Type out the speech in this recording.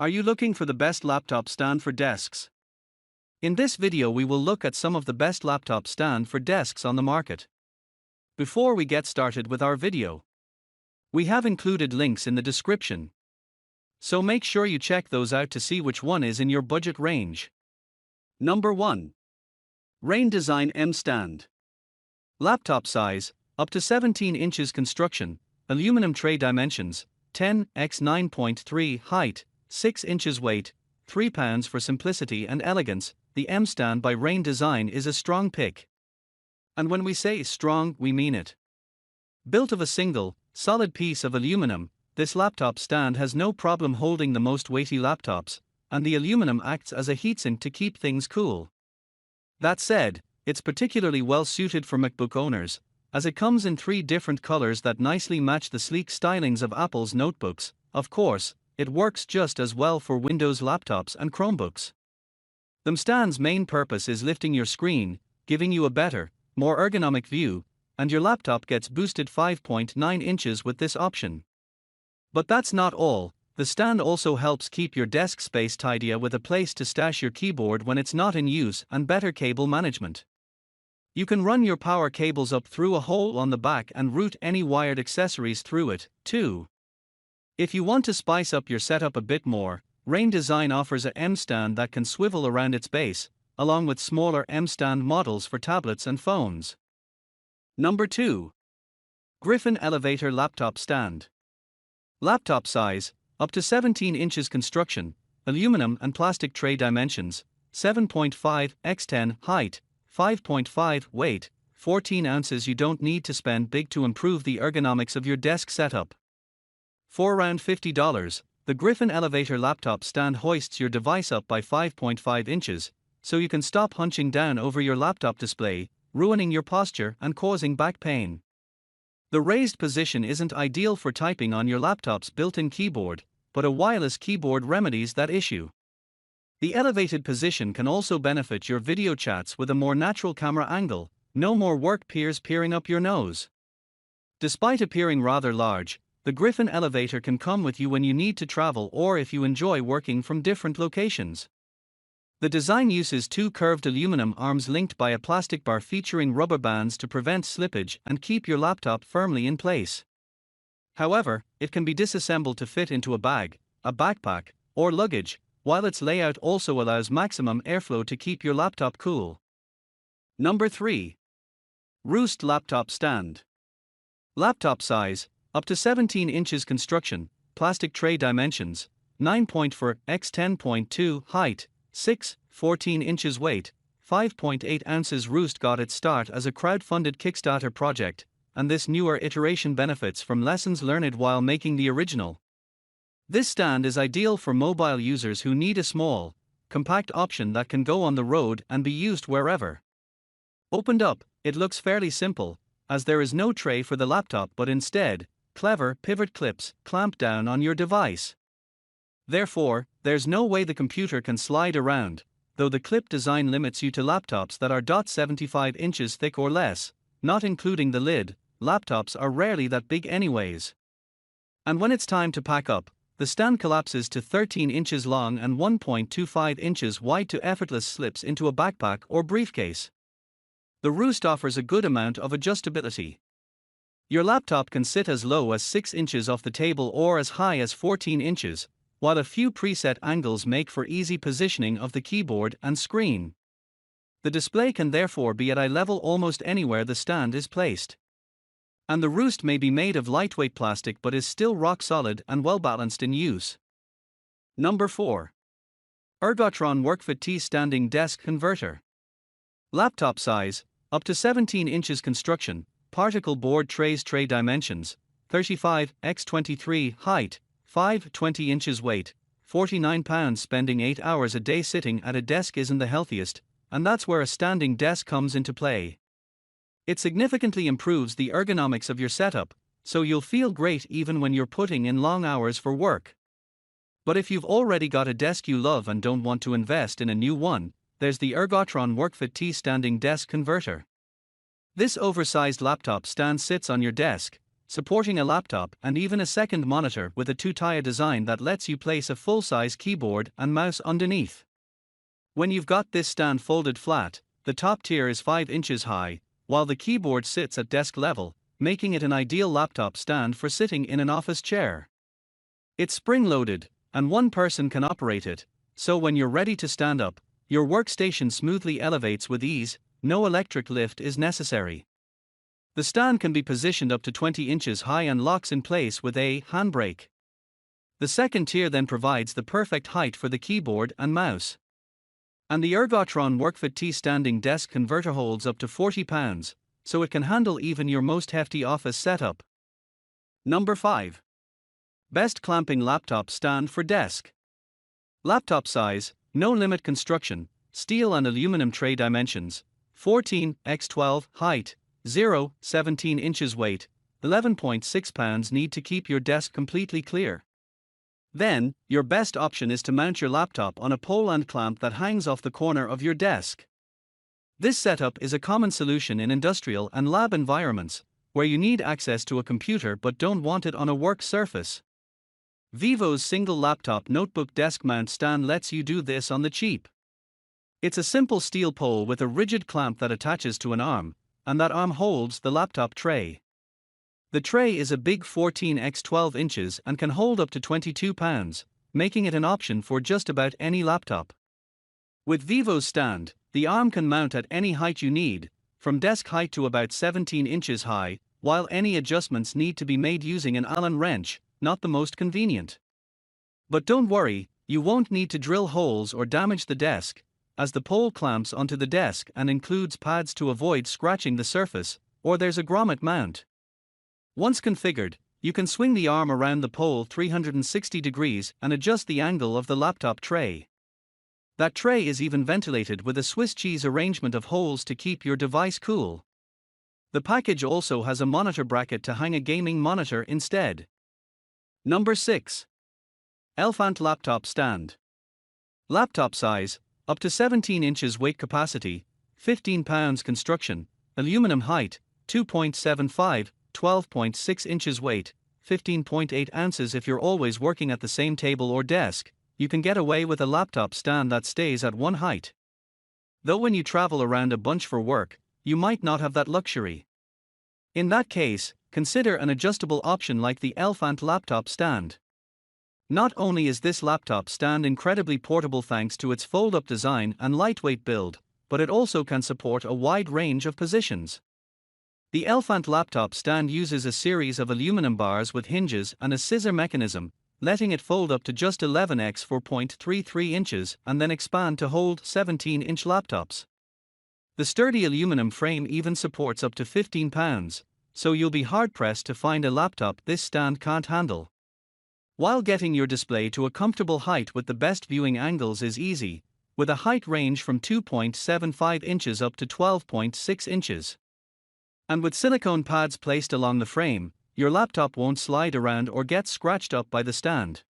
Are you looking for the best laptop stand for desks? In this video we will look at some of the best laptop stand for desks on the market. Before we get started with our video, we have included links in the description, so make sure you check those out to see which one is in your budget range. Number 1. Rain Design M Stand. Laptop size, up to 17 inches. Construction, aluminum tray. Dimensions, 10 x 9.3. Height, 6 inches. Weight, 3 pounds. For simplicity and elegance, the M Stand by Rain Design is a strong pick. And when we say strong, we mean it. Built of a single, solid piece of aluminum, this laptop stand has no problem holding the most weighty laptops, and the aluminum acts as a heatsink to keep things cool. That said, it's particularly well suited for MacBook owners, as it comes in 3 different colors that nicely match the sleek stylings of Apple's notebooks. Of course, it works just as well for Windows laptops and Chromebooks. The stand's main purpose is lifting your screen, giving you a better, more ergonomic view, and your laptop gets boosted 5.9 inches with this option. But that's not all. The stand also helps keep your desk space tidier with a place to stash your keyboard when it's not in use and better cable management. You can run your power cables up through a hole on the back and route any wired accessories through it, too. If you want to spice up your setup a bit more, Rain Design offers a M stand that can swivel around its base, along with smaller M stand models for tablets and phones. Number 2. Griffin Elevator Laptop Stand. Laptop size, up to 17 inches. Construction, aluminum and plastic tray. Dimensions, 7.5 x 10. Height, 5.5. Weight, 14 ounces. You don't need to spend big to improve the ergonomics of your desk setup. For around $50, the Griffin Elevator Laptop Stand hoists your device up by 5.5 inches, so you can stop hunching down over your laptop display, ruining your posture and causing back pain. The raised position isn't ideal for typing on your laptop's built-in keyboard, but a wireless keyboard remedies that issue. The elevated position can also benefit your video chats with a more natural camera angle. No more work peers peering up your nose. Despite appearing rather large, the Griffin Elevator can come with you when you need to travel or if you enjoy working from different locations. The design uses 2 curved aluminum arms linked by a plastic bar featuring rubber bands to prevent slippage and keep your laptop firmly in place. However, it can be disassembled to fit into a bag, a backpack, or luggage, while its layout also allows maximum airflow to keep your laptop cool. Number 3. Roost Laptop Stand. Laptop size, up to 17 inches. Construction, plastic tray. Dimensions, 9.4 x 10.2. Height, 6.14 inches. Weight, 5.8 ounces. Roost got its start as a crowd-funded Kickstarter project, and this newer iteration benefits from lessons learned while making the original. This stand is ideal for mobile users who need a small, compact option that can go on the road and be used wherever. Opened up, it looks fairly simple, as there is no tray for the laptop but instead, clever pivot clips clamp down on your device. Therefore, there's no way the computer can slide around, though the clip design limits you to laptops that are 0.75 inches thick or less, not including the lid. Laptops are rarely that big anyways. And when it's time to pack up, the stand collapses to 13 inches long and 1.25 inches wide to effortless slips into a backpack or briefcase. The Roost offers a good amount of adjustability. Your laptop can sit as low as 6 inches off the table or as high as 14 inches, while a few preset angles make for easy positioning of the keyboard and screen. The display can therefore be at eye level almost anywhere the stand is placed. And the Roost may be made of lightweight plastic but is still rock solid and well balanced in use. Number 4. Ergotron WorkFit T Standing Desk Converter. Laptop size, up to 17 inches. Construction, particle board trays. Tray. Dimensions, 35 x 23. Height, 5.20 inches. Weight, 49 pounds. Spending 8 hours a day sitting at a desk isn't the healthiest, and that's where a standing desk comes into play. It significantly improves the ergonomics of your setup, so you'll feel great even when you're putting in long hours for work. But if you've already got a desk you love and don't want to invest in a new one, there's the Ergotron WorkFit T Standing Desk Converter. This oversized laptop stand sits on your desk, supporting a laptop and even a second monitor with a two-tier design that lets you place a full-size keyboard and mouse underneath. When you've got this stand folded flat, the top tier is 5 inches high, while the keyboard sits at desk level, making it an ideal laptop stand for sitting in an office chair. It's spring-loaded, and one person can operate it, so when you're ready to stand up, your workstation smoothly elevates with ease, no electric lift is necessary. The stand can be positioned up to 20 inches high and locks in place with a handbrake. The second tier then provides the perfect height for the keyboard and mouse. And the Ergotron WorkFit T standing desk converter holds up to 40 pounds, so it can handle even your most hefty office setup. Number 5. Best clamping laptop stand for desk. Laptop size, no limit construction, steel and aluminum tray dimensions, 14 x 12 height, 17 inches weight, 11.6 pounds need to keep your desk completely clear. Then, your best option is to mount your laptop on a pole and clamp that hangs off the corner of your desk. This setup is a common solution in industrial and lab environments, where you need access to a computer but don't want it on a work surface. Vivo's single laptop notebook desk mount stand lets you do this on the cheap. It's a simple steel pole with a rigid clamp that attaches to an arm, and that arm holds the laptop tray. The tray is a big 14 x 12 inches and can hold up to 22 pounds, making it an option for just about any laptop. With Vivo's stand, the arm can mount at any height you need, from desk height to about 17 inches high, while any adjustments need to be made using an Allen wrench, not the most convenient. But don't worry, you won't need to drill holes or damage the desk, as the pole clamps onto the desk and includes pads to avoid scratching the surface, or there's a grommet mount. Once configured, you can swing the arm around the pole 360 degrees and adjust the angle of the laptop tray. That tray is even ventilated with a Swiss cheese arrangement of holes to keep your device cool. The package also has a monitor bracket to hang a gaming monitor instead. Number 6. Elephant laptop stand. Laptop size, up to 17 inches weight capacity, 15 pounds construction, aluminum height, 2.75, 12.6 inches weight, 15.8 ounces. If you're always working at the same table or desk, you can get away with a laptop stand that stays at one height. Though when you travel around a bunch for work, you might not have that luxury. In that case, consider an adjustable option like the Elephant laptop stand. Not only is this laptop stand incredibly portable thanks to its fold-up design and lightweight build, but it also can support a wide range of positions. The Elephant laptop stand uses a series of aluminum bars with hinges and a scissor mechanism, letting it fold up to just 11 x 4.33 inches and then expand to hold 17-inch laptops. The sturdy aluminum frame even supports up to 15 pounds, so you'll be hard-pressed to find a laptop this stand can't handle. While getting your display to a comfortable height with the best viewing angles is easy, with a height range from 2.75 inches up to 12.6 inches. And with silicone pads placed along the frame, your laptop won't slide around or get scratched up by the stand.